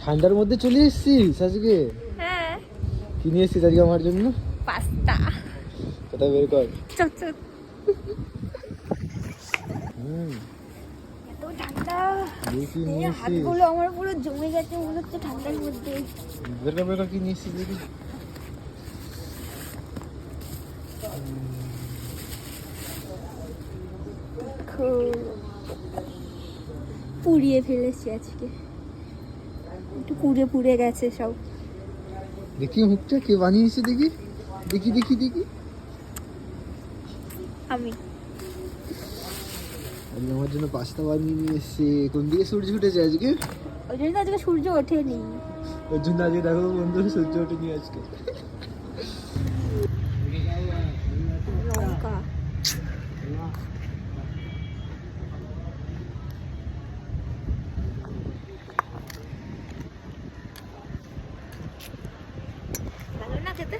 ঠান্ডার মধ্যে চলে এসেছিস আজকে? হ্যাঁ, কি নিয়ে এসেছিস আজকে আমার জন্য? পাস্তা। কোথায় বের কর। চল চল। হুম, এত ঠান্ডা, দেখি এই নিয়ে এসেছিস। হাতগুলো আমার পুরো জমে গেছে মনে হচ্ছে ঠান্ডার মধ্যে। বের কর কি নিয়ে এসেছিস দেখি। পুড়িয়ে ফেলেছি আজকে, একটু পুড়ে পুড়ে গেছে সব। দেখি মুখটা কে বানিয়েছে দেখি। দেখি দেখি দেখি। আমি আজকে আমার জন্য পাস্তা বানিয়ে নিয়ে এসছে। কোন দিকে সূর্য উঠেছে আজকে? ওই জন্য তো আজকে সূর্য ওঠেনি। ওর জন্য আজকে দেখো বন্ধুরা সূর্য ওঠেনি আজকে। লঙ্কা, ভালো না খেতে?